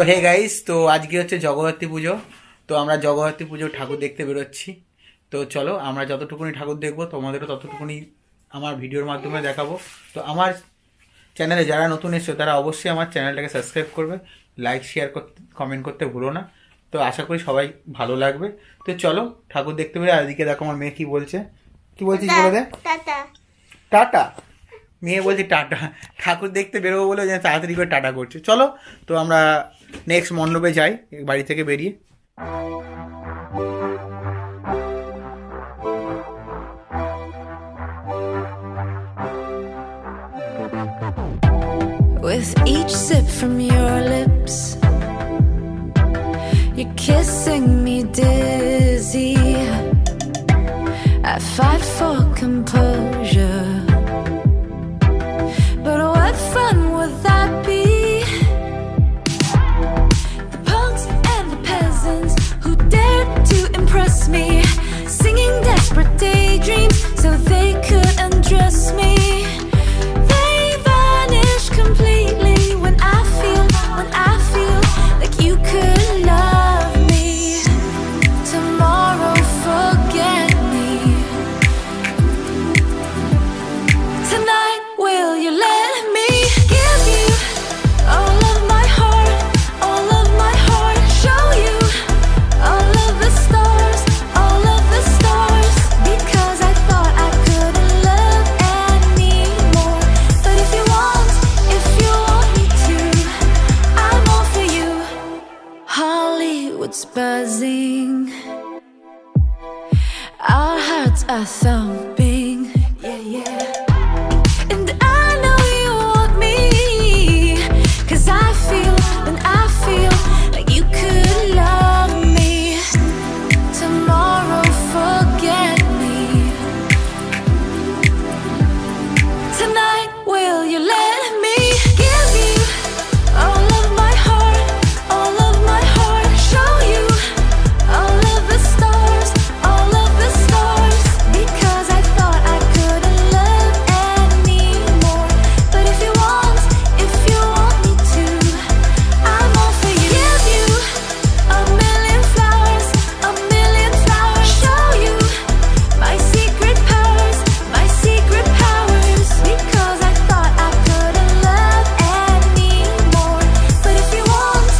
Hey guys, তো আজকে হচ্ছে জগদ্ধাত্রী পুজো। তো আমরা জগদ্ধাত্রী পুজো ঠাকুর দেখতে বেরোচ্ছি। তো চলো, আমরা যতটুকুনি ঠাকুর দেখবো তোমাদেরও ততটুকুনি আমার ভিডিওর মাধ্যমে দেখাবো। তো আমার চ্যানেলে যারা নতুন এসছো তারা অবশ্যই আমার চ্যানেলটাকে সাবস্ক্রাইব করবে, লাইক শেয়ার করতে কমেন্ট করতে ভুলো না। তো আশা করি সবাই ভালো লাগবে। তো চলো ঠাকুর দেখতে বেরো। আর এদিকে দেখো আমার মেয়ে কি বলছে, কি বলছিস বলে দে। টাটা টাটা, মেয়ে বলছে টাটা। ঠাকুর দেখতে বেরোবো বলে তাড়াতাড়ি করে টাটা করছে। চলো তো আমরা নেক্সট মণ্ডপে যাই বাড়ি থেকে বেরিয়ে। With each sip from your lips, you're kissing me dizzy. I fight for composure, but what fun would that be? The punks and the peasants who dared to impress me, singing desperate daydreams so they could undress me. They vanish completely when I feel like you could love me. Tomorrow forget me. Tonight will you let me give you all of my heart, all of my heart? Show you all of the stars, all of the stars. Because I thought I couldn't love anymore. But if you want me to, I'm all for you. Hollywood's buzzing, our hearts are thumping, yeah, yeah. And I know you want me, 'cause I feel like you could love me. Tomorrow forget me. Tonight will you let me give you all of my heart, all of my heart? Show you all of the stars, all of the stars. Because I thought I couldn't love anymore. But if you want me to, I'm all for you. Give you a million flowers, a million flowers. Show you my secret powers, my secret powers. Because I thought I couldn't love anymore. But if you want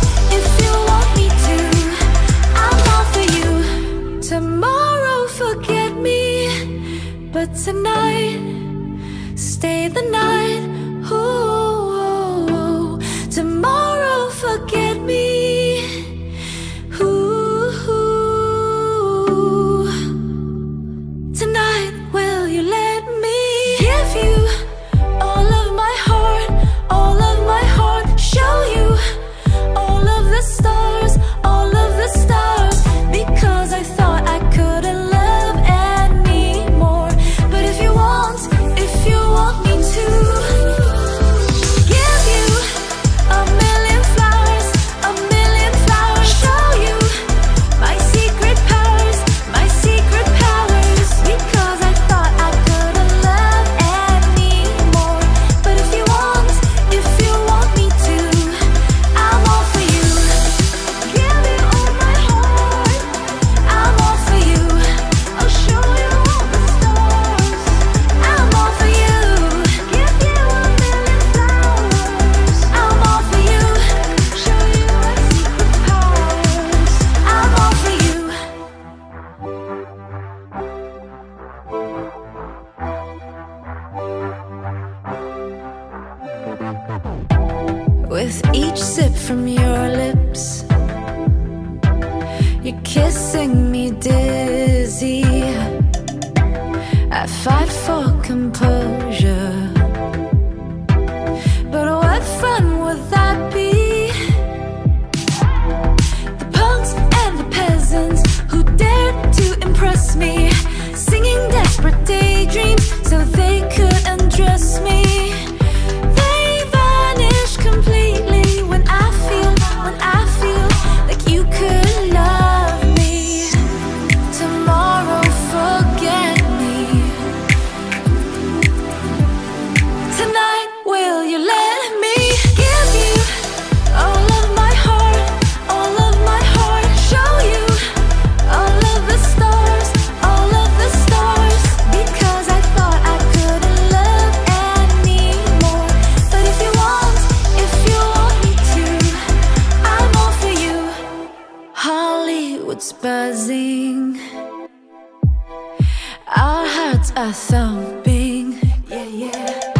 me to, I'm all for you. Tomorrow forget me, but tonight stay the night. Ooh, tomorrow forget me. Ooh, tonight will you let me give you all of my heart, all of my heart? Show you all of the stars, all of the stars. Because I thought I couldn't love anymore. But if you want me to, give you a million flowers, a million flowers. Show you my secret powers, my secret powers. Because I thought I couldn't love anymore. But if you want me to, I'm all for you. Give you all my heart, I'm all for you. I'll show you all the stars, I'm all for you. Give you a million flowers, I'm all for you. Show you my secret powers, I'm all for you. With each sip from your lips, you're kissing me dizzy. I fight for composure, but what fun would that be? The punks and the peasants who dared to impress me, singing desperate daydreams so they could undress me. They vanish completely when I feel like you could love me. Tomorrow forget me. are thumping, yeah, yeah.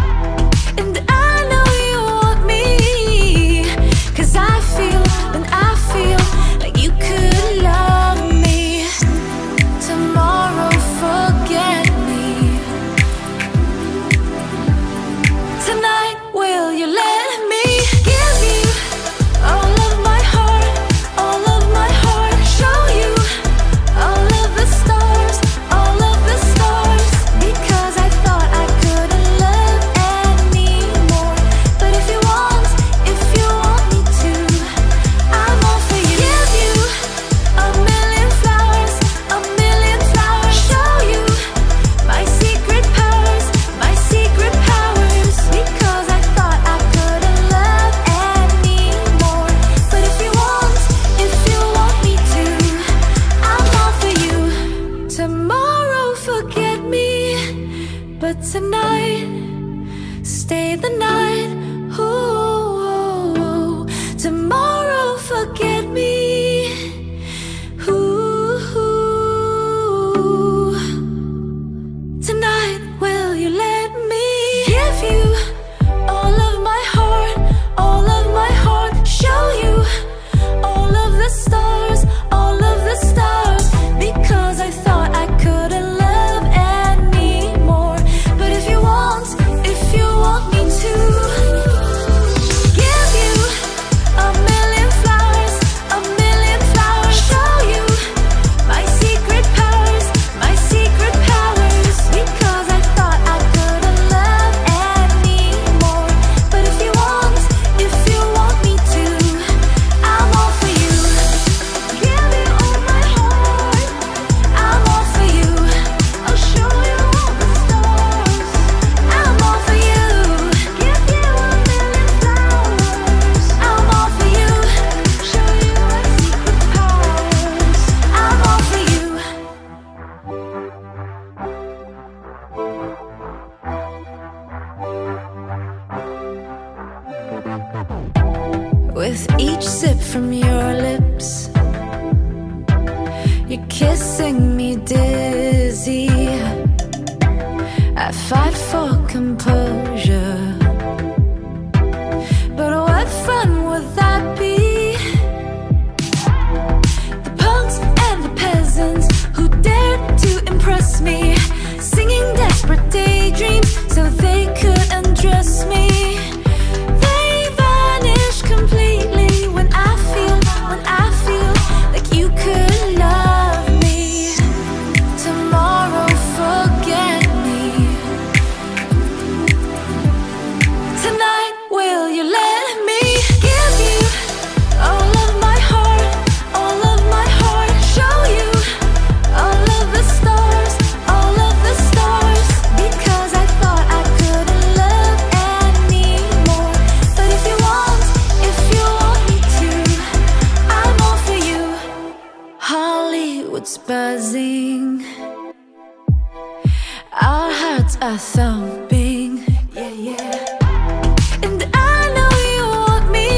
And I know you want me, 'cause I feel, when I feel like you could love me. Tomorrow, forget me. Tonight, will you let me give you all of my heart, all of my heart? Show you all of the stars, all of the stars. Because I thought I couldn't love anymore. But if you want me to, I'm all for you. Give you a million flowers, a million flowers. Show you my secret powers, my secret powers. Because I thought I couldn't love anymore. But if you want me to, I'm all for you. Tomorrow, forget me. But tonight, stay the night. Ooh, tomorrow, forget me. Ooh, tonight, will you let me give you all of my heart, all of my heart? Show you all of the stars, all of the stars. Because I thought I couldn't love anymore. But if you want me to, give you a million flowers, a million flowers. Show you my secret powers, my secret powers. Because I thought I couldn't love anymore. But if you want me to, I'm all for you. Give you all my heart, I'm all for you. I'll show you all the stars, I'm all for you. Give you a million flowers, I'm all for you. Show you my secret powers, I'm all for you. With each sip from your lips, you're kissing me dizzy. I fight for composure, but what fun would that be? The punks and the peasants who dared to impress me, singing desperate daydreams so they could undress me. They vanish completely when I feel like you could love me. Tomorrow, forget me. Tonight, will you let me give you all of my heart, all of my heart? Show you all of the stars, all of the stars. Because I thought I couldn't love anymore. But if you want me to, I'm all for you. Hollywood's buzzing, our hearts are thumping, yeah, yeah. And I know you want me,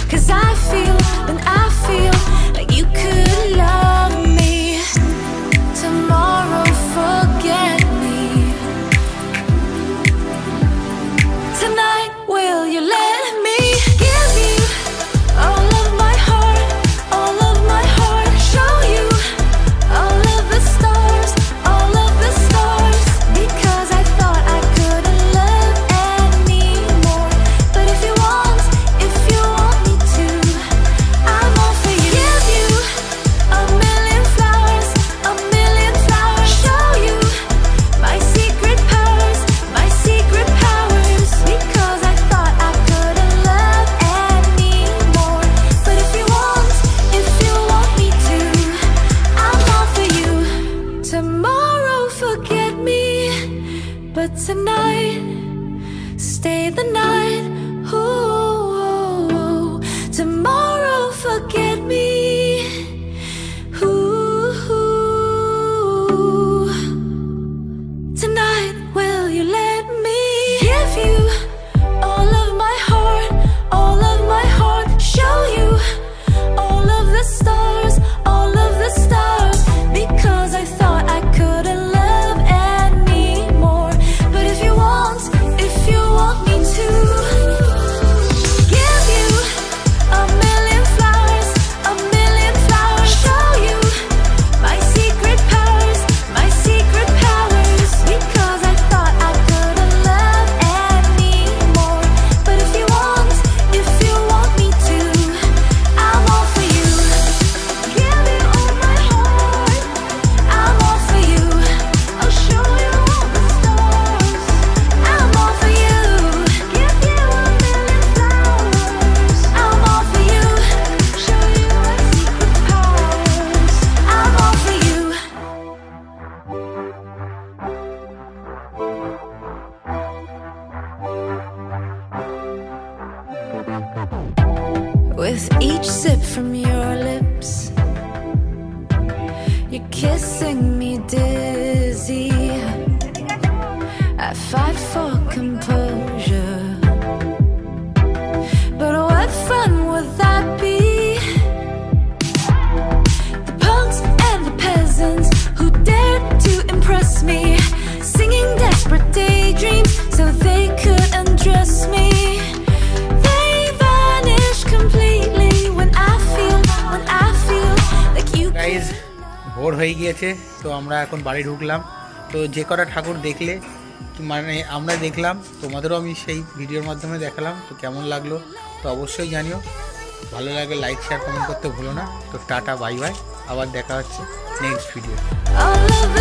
'cause I feel, when I feel like you could love me. Tomorrow, forget me. Tonight, will you let me give you all of my heart, all of my heart? Show you all of the stars, all of the stars. Because I thought I couldn't love anymore. But if you want me to, I'm all for you. Give you a million flowers, a million flowers. Show you my secret powers, my secret powers. Because I thought I couldn't love anymore. But if you want me to, I'm all for you. Tomorrow, forget me. But tonight, stay the night. Ooh, tomorrow, forget me. Ooh, tonight, will you let me give you all of my heart, all of my heart? Show you all of the stars, all of the stars. Because I thought I couldn't love with each sip from your lips. You're kissing me dizzy. I fight for composure, but what fun would that be? The punks and the peasants who dared to impress me, singing desperate daydreams so they could undress me. They vanish completely when I feel like you guys ভোর হয়ে গিয়েছে, তো আমরা এখন বাড়ি ঢুকলাম। তো যে কটা ঠাকুর দেখলে মানে আমরা দেখলাম, তোমাদেরও আমি সেই ভিডিওর মাধ্যমে দেখালাম। তো কেমন লাগলো তো অবশ্যই জানিও, ভালো লাগে লাইক শেয়ার কমেন্ট করতে ভুলো না। তো টাটা বাই বাই, আবার দেখা হচ্ছে নেক্সট ভিডিও। all of